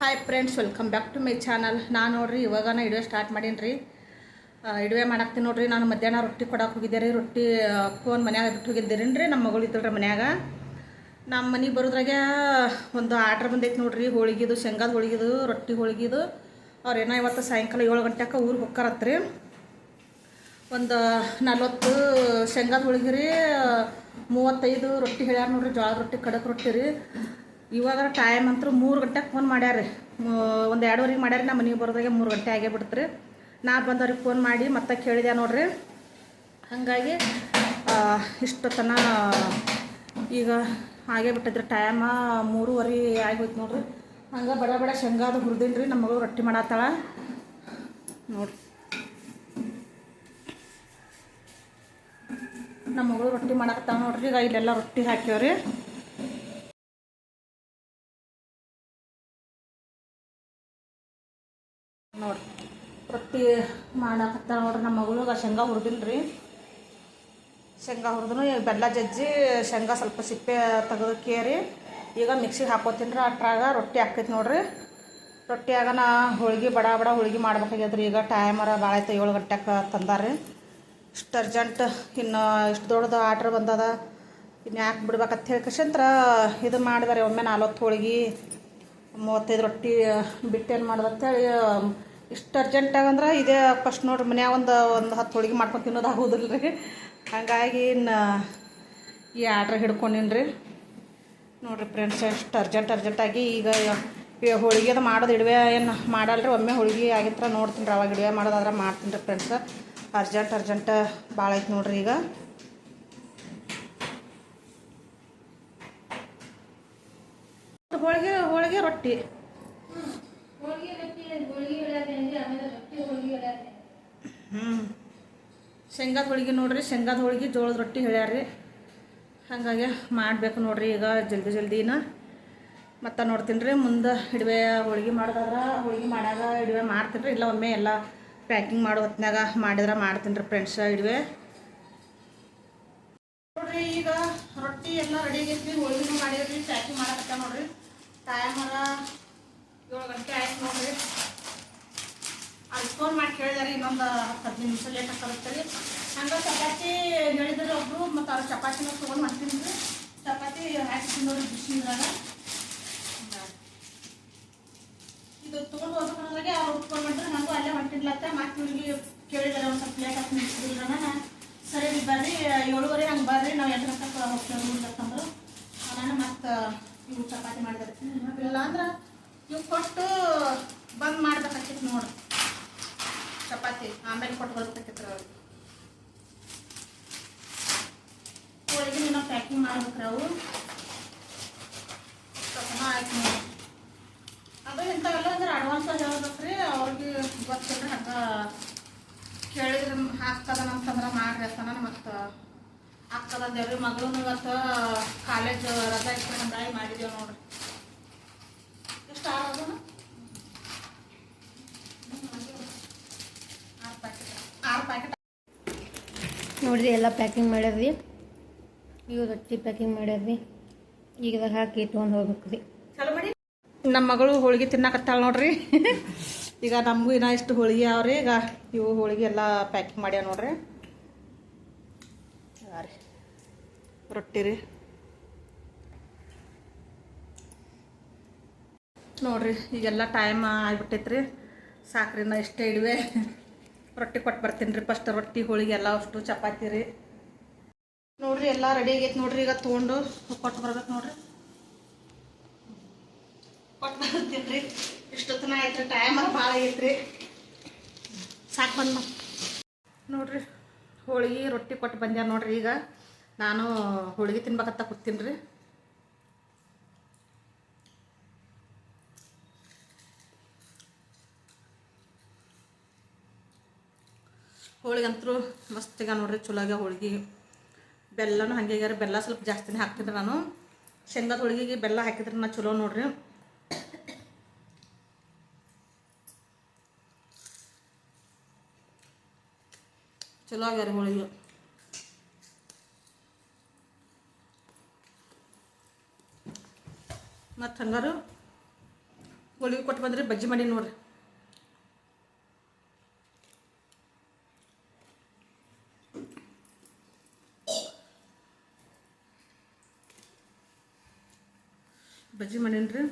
Hi friends, welcome back to my channel. ನಾನು ನೋಡ್ರಿ ಇವಾಗ ವಿಡಿಯೋ ಸ್ಟಾರ್ಟ್ ಮಾಡೀನಿ ರೀ. ವಿಡಿಯೋ ಮಾಡಾಕ್ತೀನಿ ನೋಡ್ರಿ. ನಾನು ಮಧ್ಯಾಹ್ನ ರೊಟ್ಟಿ ಕೊಡಕ್ಕೆ ಹೋಗಿದ್ದೆ ರೀ. ರೊಟ್ಟಿ ಫೋನ್ ಮನ್ಯಾಗ ಬಿಟ್ಟು ಹೋಗಿದ್ದೀರೇನು ರೀ. ನಮ್ಮ ಮಗಳು ಇದ್ದಲ್ರಿ ಮನ್ಯಾಗ. ನಮ್ಮ ಮನೆಗೆ ಬರೋದ್ರಾಗೆ ಒಂದು ಆರ್ಡ್ರ್ ಬಂದೈತೆ ನೋಡ್ರಿ. ಹೋಳಿಗೆದು, ಶೇಂಗಾದ ಹೋಳಿಗೆದು, ರೊಟ್ಟಿ ಹೋಳಿಗೆದು. ಅವ್ರೇನೋ ಇವತ್ತು ಸಾಯಂಕಾಲ 7 ಗಂಟೆಗೆ ಊರಿಗೆ ಹೋಗ್ತಾರತ್ರಿ. ಒಂದು 40 ಶೇಂಗಾದ ಹೋಳಿಗೆ ರೀ, 35 ರೊಟ್ಟಿ ಹೇಳ್ಯಾರ ನೋಡ್ರಿ. ಜೋಳದ ರೊಟ್ಟಿ, ಕಡಕ್ ರೊಟ್ಟಿ ರೀ. ಇವಾಗ ಟೈಮ್ ಅಂತೂ 3 ಗಂಟೆಗೆ ಫೋನ್ ಮಾಡ್ಯಾರ ರೀ. ಒಂದು 2:15 ಮಾಡ್ಯಾರ. ನಮ್ಮ ಮನೆಗೆ ಬರೋದಾಗೆ 3 ಗಂಟೆ ಆಗೇ ಬಿಡ್ತು ರೀ. ನಾ ಬಂದವ್ರಿಗೆ ಫೋನ್ ಮಾಡಿ ಮತ್ತೆ ಕೇಳಿದೆ ನೋಡ್ರಿ. ಹಾಗಾಗಿ ಇಷ್ಟು ತನ ಈಗ ಹಾಗೇ ಬಿಟ್ಟಿದ್ರಿ. ಟೈಮ 3:30 ಆಗೋಯ್ತು ನೋಡ್ರಿ. ಹಂಗೆ ಬಡ ಬಡ ಶೇಂಗಾದು ಹುರಿದೀನಿ ರೀ. ನಮ್ಮ ಮಗಳು ರೊಟ್ಟಿ ಮಾಡತ್ತಾಳ ನೋಡ್ರಿ. ನಮ್ಮ ಮಗಳು ರೊಟ್ಟಿ ಮಾಡತ್ತಾಳ ನೋಡ್ರಿ. ಈಗ ಇಲ್ಲೆಲ್ಲ ರೊಟ್ಟಿ ಹಾಕ್ಯವ್ರಿ. ನೋಡ್ರಿ ರೊಟ್ಟಿ ಮಾಡಾಕತ್ತಾಳ ನೋಡ್ರಿ ನಮ್ಮ ಮಗಳು. ಶೇಂಗಾ ಹುರಿದಿನಿ ರೀ. ಶೇಂಗಾ ಹುರಿದ್ರು ಬೆಲ್ಲ ಜಜ್ಜಿ ಶೇಂಗಾ ಸ್ವಲ್ಪ ಸಿಪ್ಪೆ ತೆಗೆದಕ್ಕೇರಿ ಈಗ ಮಿಕ್ಸಿಗೆ ಹಾಕೋತೀನಿ ರೀ. ಅಟ್ರಾಗ ರೊಟ್ಟಿ ಹಾಕೈತಿ ನೋಡ್ರಿ. ರೊಟ್ಟಿಯಾಗ ನಾ ಹೋಳ್ಗೆ ಬಡ ಬಡ ಹೋಳ್ಗೆ ಮಾಡ್ಬೇಕಾಗ್ಯದ್ರಿ. ಈಗ ಟೈಮರ ಭಾಳ ಆಯ್ತು, 7 ಗಂಟೆಗೆ ತಂದಾರ್ರಿ. ಇಷ್ಟು ಅರ್ಜೆಂಟ್, ಇನ್ನು ಇಷ್ಟು ದೊಡ್ಡದು ಆರ್ಡ್ರ್ ಬಂದದ, ಇನ್ನು ಯಾಕೆ ಬಿಡ್ಬೇಕಂತ ಹೇಳ್ಕಂತ್ರ ಇದು ಮಾಡಿದಾರೆ. ಒಮ್ಮೆ 40 ಹೋಳ್ಗೆ 35 ರೊಟ್ಟಿ ಬಿಟ್ಟೇನು ಮಾಡ್ದಂತೇಳಿ ಇಷ್ಟು ಅರ್ಜೆಂಟಾಗಂದ್ರೆ ಇದೇ ಫಸ್ಟ್ ನೋಡ್ರಿ. ಮನ್ಯಾಗ ಒಂದು 10 ಹೋಳ್ಗೆ ಮಾಡ್ಕೊಂಡು ತಿನ್ನೋದು ಆಗೋದಿಲ್ಲ ರೀ. ಹಾಗಾಗಿ ಇನ್ನು ಈ ಆರ್ಡ್ರ್ ಹಿಡ್ಕೊಂಡಿನಿ ರೀ ನೋಡಿರಿ ಫ್ರೆಂಡ್ಸ್. ಎಷ್ಟು ಅರ್ಜೆಂಟಾಗಿ ಈಗ ಹೋಳಿಗೆದು ಮಾಡೋದು ಇಡುವೆ ಏನು ಮಾಡಲ್ರಿ. ಒಮ್ಮೆ ಹೋಳಿಗೆ ಆಗಿತ್ರ ನೋಡ್ತೀನಿ ರೀ. ಅವಾಗ ಇಡುವೆ ಮಾಡೋದಾದ್ರೆ ಮಾಡ್ತೀನಿ ರೀ ಫ್ರೆಂಡ್ಸ್. ಅರ್ಜೆಂಟ್ ಭಾಳ ಐತೆ ನೋಡ್ರಿ. ಈಗ ಹೋಳಿಗೆ ರೊಟ್ಟಿ ಶೇಂಗಾದ ಹೋಳಿಗೆ ನೋಡ್ರಿ. ಶೇಂಗಾದ ಹೋಳಿಗೆ, ಜೋಳದ ರೊಟ್ಟಿ ಹೇಳ್ಯಾರ್ರಿ. ಹಾಗಾಗಿ ಮಾಡಬೇಕು ನೋಡ್ರಿ ಈಗ ಜಲ್ದಿನ. ಮತ್ತು ನೋಡ್ತೀನಿ ರೀ ಮುಂದೆ ಇಡುವೆ ಹೋಳಿಗೆ ಮಾಡೋದಾದ್ರೆ ಹೋಳಿಗೆ ಮಾಡಾಗ ಇಡುವೆ ಮಾಡ್ತೀನಿ ರೀ. ಇಲ್ಲ ಒಮ್ಮೆ ಎಲ್ಲ ಪ್ಯಾಕಿಂಗ್ ಮಾಡೋ ಹೊತ್ನಾಗ ಮಾಡಿದ್ರೆ ಮಾಡ್ತೀನಿ ರೀ ಫ್ರೆಂಡ್ಸ್ ಇಡುವೆ ನೋಡ್ರಿ. ಈಗ ರೊಟ್ಟಿ ಎಲ್ಲ ರೆಡಿ ಆಗೈತಿ. ಹೋಳಿಗೆನೂ ಮಾಡಿದ್ರಿ, ಪ್ಯಾಕಿಂಗ್ ಮಾಡಕತ್ತ ನೋಡ್ರಿ. ಟೈಮರ 7 ಗಂಟೆ ಆಯ್ತು ನೋಡ್ರಿ. ಅಲ್ಲಿ ಫೋನ್ ಮಾಡಿ ಕೇಳಿದಾರೆ ಇನ್ನೊಂದು 10-15 ನಿಮಿಷ ಲೇಟ್ ಆಗ್ತದೆ ರೀ. ಹಂಗೆ ಚಪಾತಿ ಹೇಳಿದ್ರೆ ಒಬ್ಬರು, ಮತ್ತು ಅವ್ರು ಚಪಾತಿನ ತೊಗೊಂಡು ಮಾಡ್ತೀನಿ ರೀ. ಚಪಾತಿ ಹಾಕಿ ನೋಡ್ರಿ ಬಿಸಿದಾಗ. ಇದು ತೊಗೊಂಡು ಹೋಗ್ಬೇಕಂದ್ರೆ ಅವ್ರು ಉಟ್ಕೊಂಡು ಮಾಡಿದ್ರೆ ನನಗೂ ಅಲ್ಲೇ ಹೊಂಟಿನ್ಲತ್ತ. ಮತ್ತೆ ಇವ್ರಿಗೆ ಕೇಳಿದಾರೆ ಒಂದು ಸ್ವಲ್ಪ ಲೇಟ್ ಆಗ್ತೀನಿ ನಿಲ್ಸಿದ್ರೆ ನಾನು ಸರಿ ಬರ್ರಿ 7:30 ಹಂಗೆ ಬರ್ರಿ, ನಾವು 8 ಗಂಟೆಗೆ ಹೋಗ್ತೇವೆ ಅಂತಂದ್ರು. ನಾನು ಮತ್ತು ಇವು ಚಪಾತಿ ಮಾಡಿದಿರ್ತೀನಿ. ಇಲ್ಲ ಅಂದ್ರೆ ಇವು ಕೊಟ್ಟು ಬಂದ್ ಮಾಡ್ಬೇಕಾಗಿತ್ತು ನೋಡ್ರಿ ಚಪಾತಿ. ಆಮೇಲೆ ಕೊಟ್ಟು ಬರ್ಬೇಕಿತ್ತು ಅವ್ರಿಗೆ. ಹೋಳಿಗೆ ನಾವು ಪ್ಯಾಕಿಂಗ್ ಮಾಡ್ಬೇಕ್ರಿ. ಅವು ಸ್ವಲ್ಪ ಆಯ್ತು ನೋಡಿ. ಅದು ಇಂಥವೆಲ್ಲ ಅಂದ್ರೆ ಅಡ್ವಾನ್ಸ್ ಹೇಳ್ಬೇಕ್ರಿ. ಅವ್ರಿಗೆ ಗೊತ್ತಿಲ್ಲ. ಹಂಗೆ ಕೇಳಿದ್ರೆ ಹಾಕ್ತದನಂತಂದ್ರೆ ಮಾಡ್ರಿ ಅಂತ ನಾನು ಮತ್ತು ಆಗ್ತದಂದೇವ್ರಿ. ಮಗಳೂ ಇವತ್ತು ಕಾಲೇಜ್ ರಜಾ ಇತ್ತು, ಹಂಗಾಗಿ ಮಾಡಿದ್ದೇವೆ ನೋಡ್ರಿ. ಎಷ್ಟು ಆಗೋದು 6 ಪ್ಯಾಕೆಟ್ ನೋಡಿರಿ. ಎಲ್ಲ ಪ್ಯಾಕಿಂಗ್ ಮಾಡ್ಯಾರ್ರಿ. ಈಗ ರೊಟ್ಟಿ ಪ್ಯಾಕಿಂಗ್ ಮಾಡ್ಯಾರ್ರಿ. ಈಗ ಹಾಕಿ ತೊಗೊಂಡು ಹೋಗ್ಬೇಕು ರೀ. ಚಲೋ ಮಾಡಿ. ನಮ್ಮ ಮಗಳು ಹೋಳಿಗೆ ತಿನ್ನಕತ್ತಾಳ ನೋಡ್ರಿ. ಈಗ ನಮಗೂ ಇನ್ನೂ ಇಷ್ಟು ಹೋಳಿಗೆ ಅವ್ರಿ. ಈಗ ಇವು ಹೋಳಿಗೆ ಎಲ್ಲ ಪ್ಯಾಕಿಂಗ್ ಮಾಡ್ಯಾವ ನೋಡ್ರಿ. ರೀ ರೊಟ್ಟಿ ರೀ ನೋಡ್ರಿ. ಈಗೆಲ್ಲ ಟೈಮ್ ಆಗಿಬಿಟ್ಟೈತ್ರಿ. ಸಾಕ್ರಿ ನಾ ಇಷ್ಟೇ ಇಡುವೆ ರೊಟ್ಟಿ ಕೊಟ್ಟು ಬರ್ತೀನಿ ರೀ. ಫಸ್ಟ್ ರೊಟ್ಟಿ ಹೋಳಿಗೆ ಎಲ್ಲ ಅಷ್ಟು ಚಪಾತಿ ರೀ ನೋಡ್ರಿ. ಎಲ್ಲ ರೆಡಿ ಆಗೈತೆ ನೋಡ್ರಿ. ಈಗ ತೊಗೊಂಡು ಕೊಟ್ಟು ಬರ್ಬೇಕು ನೋಡ್ರಿ. ಕೊಟ್ಟು ಬರ್ತೀನಿ ರೀ. ಇಷ್ಟೊತ್ತನ ಆಯ್ತು. ಟೈಮ್ ಅದು ಭಾಳ ಆಗೈತ್ರಿ. ಸಾಕು ಬಂದು ನೋಡ್ರಿ. ಹೋಳಿಗೆ ರೊಟ್ಟಿ ಕೊಟ್ಟು ಬಂದ್ಯಾರ ನೋಡ್ರಿ. ಈಗ ನಾನು ಹೋಳಿಗೆ ತಿನ್ಬೇಕಂತ ಕೂತೀನಿ ರೀ. ಹೋಳಿಗೆ ಅಂತೂ ಮಸ್ತಿಗ ನೋಡ್ರಿ. ಚಲೋಗ ಹೋಳಿಗೆ. ಬೆಲ್ಲನೂ ಹಾಗೆ ಆಗ್ಯಾರ. ಬೆಲ್ಲ ಸ್ವಲ್ಪ ಜಾಸ್ತಿನೇ ಹಾಕ್ತೀನಿ ನಾನು. ಶೇಂಗಾದ ಹೋಳಿಗೆಗೆ ಬೆಲ್ಲ ಹಾಕಿದ್ರೆ ನಾ ಚಲೋ ನೋಡ್ರಿ. ಚಲೋ ಆಗ್ಯಾರ ಹೋಳಿಗೆ. ಮತ್ತು ಹಂಗಾರು ಹೋಳಿಗೆ ಕೊಟ್ಟು ಬಂದ್ರಿ, ಬಜ್ಜಿ ಮಾಡಿ ನೋಡ್ರಿ. ಬಜ್ಜಿ ಮಾಡೀನಿ.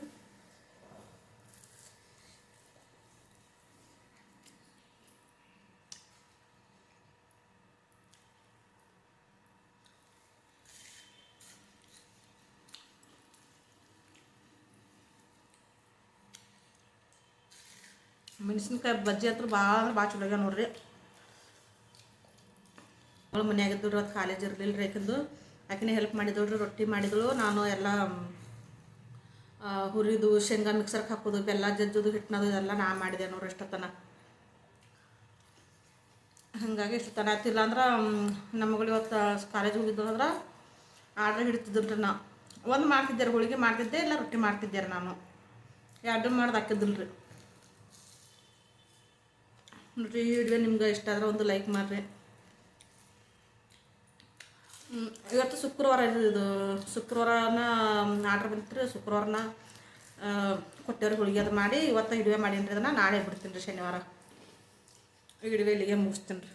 ಮೆಣಸಿನ್ಕಾಯಿ ಬಜ್ಜಿ ಹತ್ರ ಭಾಳ ಚಲೋ ಆಗ್ಯಾವ ನೋಡ್ರಿ. ಅವಳು ಮನೆಯಾಗಿದ್ದು ಇವತ್ತು ಕಾಲೇಜ್ ಇರಲಿಲ್ಲ ರೀ. ಯಾಕಂದು ಆಕಿನೇ ಹೆಲ್ಪ್ ಮಾಡಿದಳು, ರೊಟ್ಟಿ ಮಾಡಿದಳು. ನಾನು ಎಲ್ಲ ಹುರಿದು ಶೇಂಗಾ ಮಿಕ್ಸರ್ಗೆ ಹಾಕೋದು, ಬೆಲ್ಲ ಜಜ್ಜೋದು, ಹಿಟ್ಟನದು ಇದೆಲ್ಲ ನಾ ಮಾಡಿದೆ ನೋಡ್ರಿ ಇಷ್ಟೊತ್ತನ. ಹಾಗಾಗಿ ಇಷ್ಟೊತ್ತನ ಆಯ್ತಿಲ್ಲ ಅಂದ್ರೆ ನಮ್ಮಗಳು ಇವತ್ತು ಕಾಲೇಜ್ ಹೋಗಿದ್ದು ಅಂದ್ರೆ ಆರ್ಡ್ರ್ ಹಿಡಿತಿದ್ದಿಲ್ರಿ. ನಾ ಒಂದು ಮಾಡ್ತಿದ್ದೆ ರೀ, ಹೋಳಿಗೆ ಮಾಡ್ತಿದ್ದೆ, ಇಲ್ಲ ರೊಟ್ಟಿ ಮಾಡ್ತಿದ್ದೆ ರೀ. ನಾನು ಎರಡು ಮಾಡ್ದು ಹಾಕಿದ್ದಿಲ್ಲ ರೀ. ನೋಡ್ರಿ, ಈ ವಿಡಿಯೋ ನಿಮ್ಗೆ ಇಷ್ಟ ಆದ್ರೆ ಒಂದು ಲೈಕ್ ಮಾಡಿರಿ. ಇವತ್ತು ಶುಕ್ರವಾರ ಇದು, ಶುಕ್ರವಾರನ ಆರ್ಡ್ರ್ ಬಂತು. ಶುಕ್ರವಾರನ ಕೊಟ್ಟೇವ್ರಿ ಹೋಳಿಗೆ. ಅದು ಮಾಡಿ ಇವತ್ತು ವಿಡಿಯೋ ಮಾಡೀನಿ ರೀ. ಅದನ್ನು ನಾಳೆ ಬಿಡ್ತೀನಿ ರೀ, ಶನಿವಾರ. ಈ ವಿಡಿಯೋ ಇಲ್ಲಿಗೆ ಮುಗಿಸ್ತೀನಿ ರೀ.